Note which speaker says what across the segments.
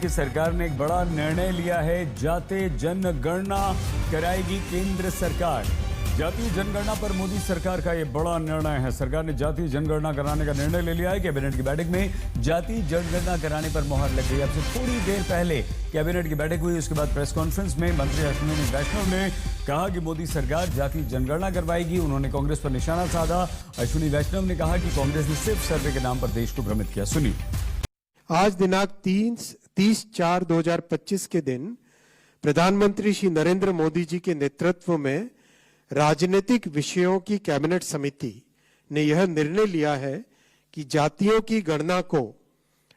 Speaker 1: कि सरकार ने एक बड़ा निर्णय लिया है। जातीय जनगणना कराएगी केंद्र सरकार। जातीय जनगणना पर मोदी सरकार का यह बड़ा निर्णय है। सरकार ने जातीय जनगणना कराने का निर्णय ले लिया है। कैबिनेट की बैठक में जातीय जनगणना कराने पर मुहर लग गई। अब से थोड़ी देर पहले कैबिनेट की बैठक हुई। उसके बाद प्रेस कॉन्फ्रेंस में मंत्री अश्विनी वैष्णव ने कहा कि मोदी सरकार जातीय जनगणना करवाएगी। उन्होंने कांग्रेस पर निशाना साधा। अश्विनी वैष्णव ने कहा कि कांग्रेस ने सिर्फ सर्वे के नाम पर देश को भ्रमित किया। सुनिए।
Speaker 2: आज दिनांक 30/4/2025 के दिन प्रधानमंत्री श्री नरेंद्र मोदी जी के नेतृत्व में राजनीतिक विषयों की कैबिनेट समिति ने यह निर्णय लिया है कि जातियों की गणना को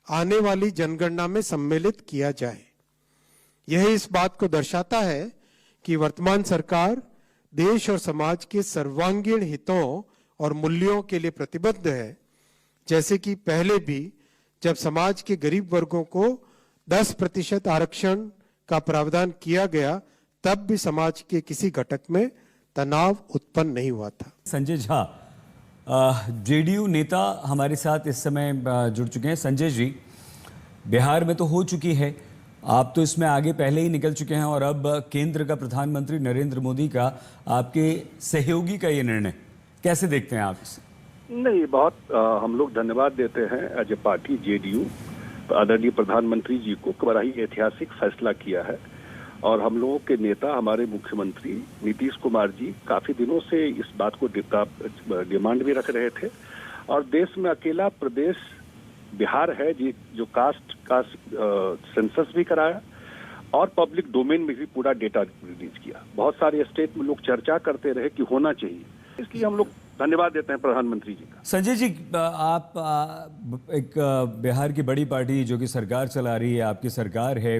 Speaker 2: आने वाली जनगणना में सम्मिलित किया जाए। यह इस बात को दर्शाता है कि वर्तमान सरकार देश और समाज के सर्वांगीण हितों और मूल्यों के लिए प्रतिबद्ध है। जैसे कि पहले भी जब समाज के गरीब वर्गों को 10% आरक्षण का प्रावधान किया गया, तब भी समाज के किसी घटक में तनाव उत्पन्न नहीं हुआ था।
Speaker 1: संजय झा, जेडीयू नेता हमारे साथ इस समय जुड़ चुके हैं। संजय जी, बिहार में तो हो चुकी है, आप तो इसमें आगे पहले ही निकल चुके हैं और अब केंद्र का प्रधानमंत्री नरेंद्र मोदी का, आपके सहयोगी का ये निर्णय कैसे देखते हैं आप इसे?
Speaker 3: नहीं, बहुत हम लोग धन्यवाद देते हैं एज ए पार्टी जेडीयू आदरणीय प्रधानमंत्री जी को। बड़ा ही ऐतिहासिक फैसला किया है और हम लोगों के नेता हमारे मुख्यमंत्री नीतीश कुमार जी काफी दिनों से इस बात को डिमांड भी रख रहे थे। और देश में अकेला प्रदेश बिहार है जो कास्ट का सेंसस भी कराया और पब्लिक डोमेन में भी पूरा डेटा रिलीज किया। बहुत सारे स्टेट में लोग चर्चा करते रहे कि होना चाहिए, इसलिए हम लोग धन्यवाद देते हैं प्रधानमंत्री जी का।
Speaker 1: संजय जी, आप एक बिहार की बड़ी पार्टी जो कि सरकार चला रही है, आपकी सरकार है,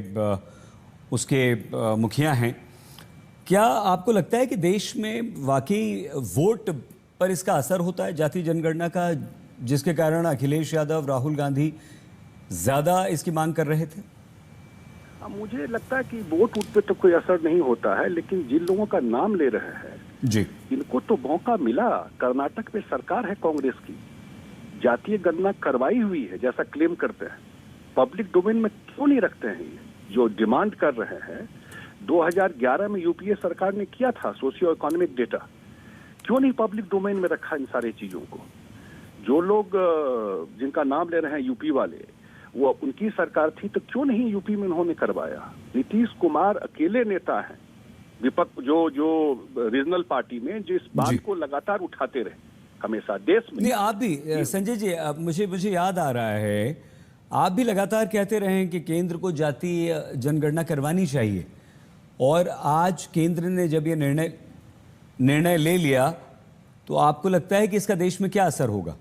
Speaker 1: उसके मुखिया हैं, क्या आपको लगता है कि देश में वाकई वोट पर इसका असर होता है जातीय जनगणना का, जिसके कारण अखिलेश यादव, राहुल गांधी ज्यादा इसकी मांग कर रहे थे?
Speaker 3: मुझे लगता है कि वोट पे तो कोई असर नहीं होता है, लेकिन जिन लोगों का नाम ले रहे हैं
Speaker 1: जी,
Speaker 3: इनको तो मौका मिला। कर्नाटक में सरकार है कांग्रेस की, जातीय गणना करवाई हुई है जैसा क्लेम करते हैं, पब्लिक डोमेन में क्यों नहीं रखते हैं? ये जो डिमांड कर रहे हैं 2011 में यूपीए सरकार ने किया था सोशियो इकोनॉमिक डेटा, क्यों नहीं पब्लिक डोमेन में रखा इन सारे चीजों को? जो लोग जिनका नाम ले रहे हैं यूपी वाले, वो उनकी सरकार थी तो क्यों नहीं यूपी में उन्होंने करवाया? नीतीश कुमार अकेले नेता हैं विपक्ष जो रीजनल पार्टी में, जो इस बात को लगातार उठाते रहे हमेशा देश में।
Speaker 1: नहीं, आप भी संजय जी, मुझे याद आ रहा है, आप भी लगातार कहते रहे हैं कि केंद्र को जातीय जनगणना करवानी चाहिए, और आज केंद्र ने जब ये निर्णय ले लिया तो आपको लगता है कि इसका देश में क्या असर होगा?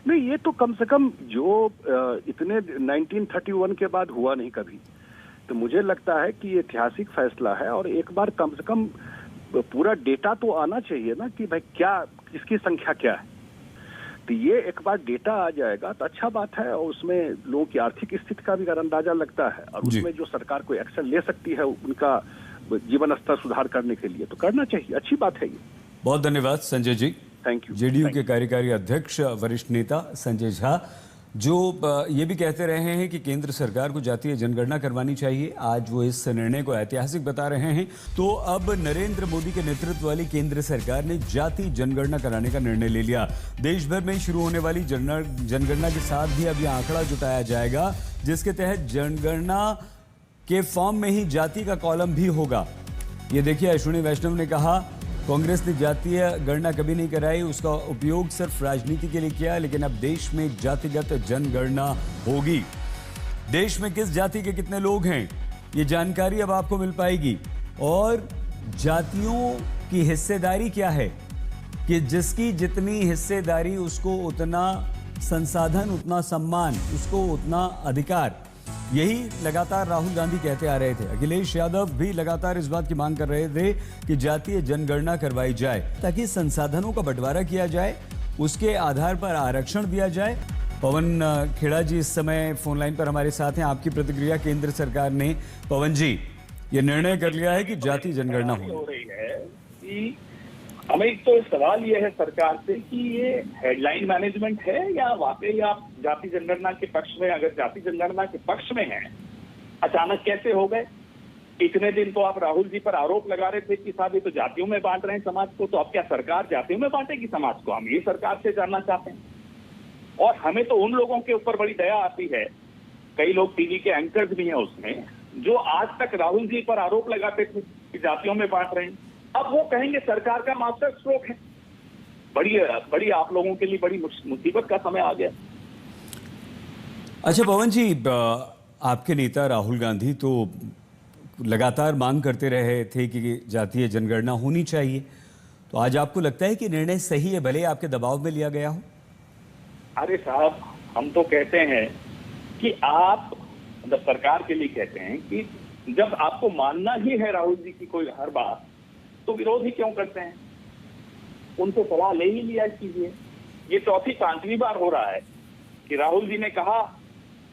Speaker 3: नहीं, ये तो कम से कम जो इतने 1931 के बाद हुआ नहीं कभी, तो मुझे लगता है कि ये ऐतिहासिक फैसला है। और एक बार कम से कम पूरा डेटा तो आना चाहिए ना कि भाई क्या, इसकी संख्या क्या है। तो ये एक बार डेटा आ जाएगा तो अच्छा बात है, और उसमें लोगों की आर्थिक स्थिति का भी अगर अंदाजा लगता है और उसमें जो सरकार कोई एक्शन ले सकती है उनका जीवन स्तर सुधार करने के लिए, तो करना चाहिए, अच्छी बात है ये।
Speaker 1: बहुत धन्यवाद संजय जी।
Speaker 3: Thank you.
Speaker 1: जेडीयू के कार्यकारी अध्यक्ष वरिष्ठ नेता संजय झा, जो ये भी कहते रहे हैं कि केंद्र सरकार को जातीय जनगणना करवानी चाहिए। आज वो इस निर्णय को ऐतिहासिक बता रहे हैं। तो अब नरेंद्र मोदी के नेतृत्व वाली केंद्र सरकार ने जातीय जनगणना कराने का निर्णय ले लिया। देश भर में शुरू होने वाली जनगणना के साथ भी अब यह आंकड़ा जुटाया जाएगा, जिसके तहत जनगणना के फॉर्म में ही जाति का कॉलम भी होगा। ये देखिए, अश्विनी वैष्णव ने कहा कांग्रेस ने जातीय गणना कभी नहीं कराई, उसका उपयोग सिर्फ राजनीति के लिए किया, लेकिन अब देश में जातिगत जनगणना होगी। देश में किस जाति के कितने लोग हैं, ये जानकारी अब आपको मिल पाएगी। और जातियों की हिस्सेदारी क्या है, कि जिसकी जितनी हिस्सेदारी उसको उतना संसाधन, उतना सम्मान, उसको उतना अधिकार। यही लगातार राहुल गांधी कहते आ रहे थे। अखिलेश यादव भी लगातार इस बात की मांग कर रहे थे कि जातीय जनगणना करवाई जाए, ताकि संसाधनों का बंटवारा किया जाए, उसके आधार पर आरक्षण दिया जाए। पवन खेड़ा जी इस समय फोन लाइन पर हमारे साथ हैं। आपकी प्रतिक्रिया, केंद्र सरकार ने, पवन जी, ये निर्णय कर लिया है कि जातीय जनगणना हो रही है
Speaker 4: कि हमें एक तो सवाल ये है सरकार से कि ये हेडलाइन मैनेजमेंट है या वाकई आप जाति जनगणना के पक्ष में, अगर जाति जनगणना के पक्ष में हैं अचानक कैसे हो गए? इतने दिन तो आप राहुल जी पर आरोप लगा रहे थे कि साहब ये तो जातियों में बांट रहे हैं समाज को, तो अब क्या सरकार जातियों में बांटेगी समाज को? हम ये सरकार से जानना चाहते हैं। और हमें तो उन लोगों के ऊपर बड़ी दया आती है, कई लोग टीवी के एंकर्स भी हैं उसमें, जो आज तक राहुल जी पर आरोप लगाते थे कि जातियों में बांट रहे हैं, अब वो कहेंगे सरकार का मास्टर स्ट्रोक है। बड़ी आप लोगों के लिए बड़ी मुसीबत का समय आ गया।
Speaker 1: अच्छा पवन जी, आपके नेता राहुल गांधी तो लगातार मांग करते रहे थे कि जातीय जनगणना होनी चाहिए, तो आज आपको लगता है कि निर्णय सही है, भले आपके दबाव में लिया गया हो?
Speaker 4: अरे साहब, हम तो कहते हैं कि आप मतलब सरकार के लिए कहते हैं कि जब आपको मानना ही है राहुल जी की कोई हर बात, तो विरोध ही क्यों करते हैं? उनसे सलाह ले ही लिया कीजिए। ये चौथी पांचवी बार हो रहा है कि राहुल जी ने कहा,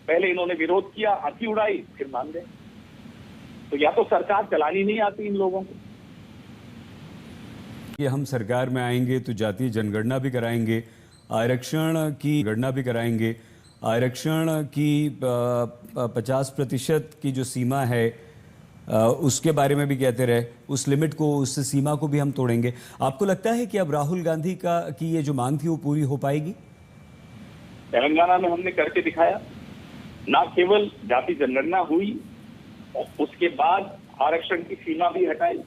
Speaker 4: पहले इन्होंने विरोध किया, हंसी उड़ाई, फिर मान गए। तो या तो सरकार चलानी नहीं आती इन लोगों को।
Speaker 1: ये हम सरकार में आएंगे तो जातीय जनगणना भी कराएंगे, आरक्षण की गणना भी कराएंगे, आरक्षण की 50% की जो सीमा है उसके बारे में भी कहते रहे, उस लिमिट को, उस सीमा को भी हम तोड़ेंगे। आपको लगता है कि अब राहुल गांधी की ये जो मांग थी वो पूरी हो पाएगी?
Speaker 4: तेलंगाना में हमने करके दिखाया, ना केवल जाति जनगणना हुई, उसके बाद आरक्षण की सीमा भी हटाई।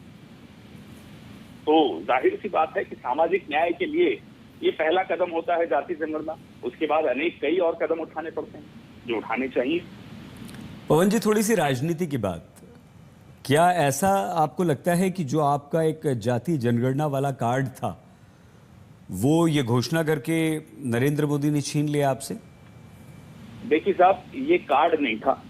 Speaker 4: तो जाहिर सी बात है कि सामाजिक न्याय के लिए ये पहला कदम होता है जाति जनगणना। उसके बाद कई और कदम उठाने पड़ते हैं जो उठाने चाहिए।
Speaker 1: पवन जी, थोड़ी सी राजनीति की बात, क्या ऐसा आपको लगता है कि जो आपका एक जाति जनगणना वाला कार्ड था वो ये घोषणा करके नरेंद्र मोदी ने छीन लिया आपसे?
Speaker 4: देखिए साहब, ये कार्ड नहीं था।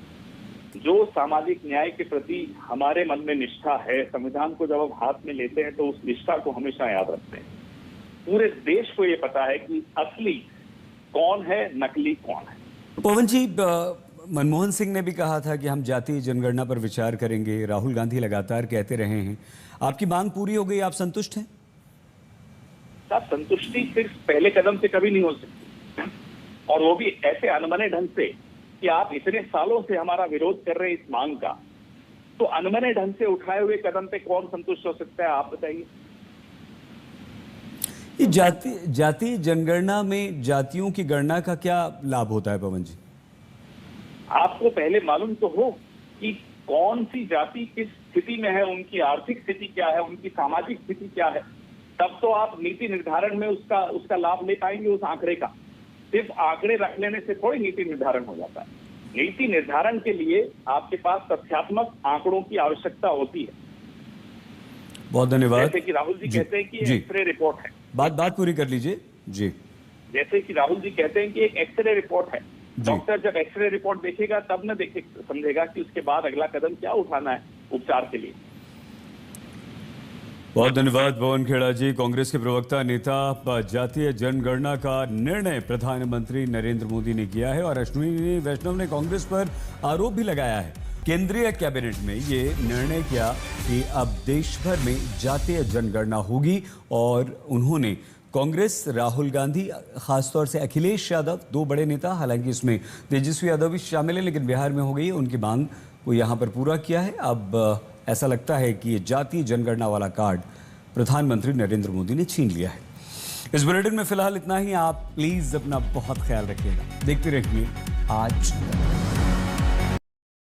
Speaker 4: जो सामाजिक न्याय के प्रति हमारे मन में निष्ठा है, संविधान को जब हम हाथ में लेते हैं तो उस निष्ठा को हमेशा याद रखते हैं। पूरे देश को ये पता है कि असली कौन है, नकली कौन है।
Speaker 1: पवन जी, मनमोहन सिंह ने भी कहा था कि हम जातीय जनगणना पर विचार करेंगे, राहुल गांधी लगातार कहते रहे हैं। आपकी मांग पूरी हो गई, आप संतुष्ट हैं?
Speaker 4: साहब, संतुष्टि सिर्फ पहले कदम से कभी नहीं हो सकती, और वो भी ऐसे अनमने ढंग से कि आप इतने सालों से हमारा विरोध कर रहे हैं इस मांग का, तो अनमने ढंग से उठाए हुए कदम पे कौन संतुष्ट हो सकता है, आप बताइए।
Speaker 1: ये जातीय जनगणना में जातियों की गणना का क्या लाभ होता है पवन जी?
Speaker 4: आपको पहले मालूम तो हो कि कौन सी जाति किस स्थिति में है, उनकी आर्थिक स्थिति क्या है, उनकी सामाजिक स्थिति क्या है, तब तो आप नीति निर्धारण में उसका लाभ ले पाएंगे उस आंकड़े का। सिर्फ आंकड़े रख लेने से थोड़ी नीति निर्धारण हो जाता है। नीति निर्धारण के लिए आपके पास तथ्यात्मक आंकड़ों की आवश्यकता होती है।
Speaker 1: बहुत धन्यवाद।
Speaker 4: जैसे कि राहुल जी कहते हैं कि एक्सरे रिपोर्ट है।
Speaker 1: बात पूरी कर लीजिए जी।
Speaker 4: जैसे कि राहुल जी कहते हैं कि एक एक्सरे रिपोर्ट है, डॉक्टर जब एक्सरे रिपोर्ट देखेगा तब न समझेगा कि उसके बाद अगला कदम क्या उठाना है उपचार के लिए।
Speaker 1: बहुत धन्यवाद पवन खेड़ा जी। कांग्रेस के प्रवक्ता नेता, जातीय जनगणना का निर्णय प्रधानमंत्री नरेंद्र मोदी ने किया है और अश्विनी वैष्णव ने कांग्रेस पर आरोप भी लगाया है। केंद्रीय कैबिनेट में ये निर्णय किया कि अब देश भर में जातीय जनगणना होगी और उन्होंने कांग्रेस, राहुल गांधी, खासतौर से अखिलेश यादव, दो बड़े नेता, हालांकि इसमें तेजस्वी यादव भी शामिल है लेकिन बिहार में हो गई है, उनकी मांग को यहाँ पर पूरा किया है। अब ऐसा लगता है कि ये जातीय जनगणना वाला कार्ड प्रधानमंत्री नरेंद्र मोदी ने छीन लिया है। इस बुलेटिन में फिलहाल इतना ही। आप प्लीज अपना बहुत ख्याल रखिएगा। देखते रहिए आज तक।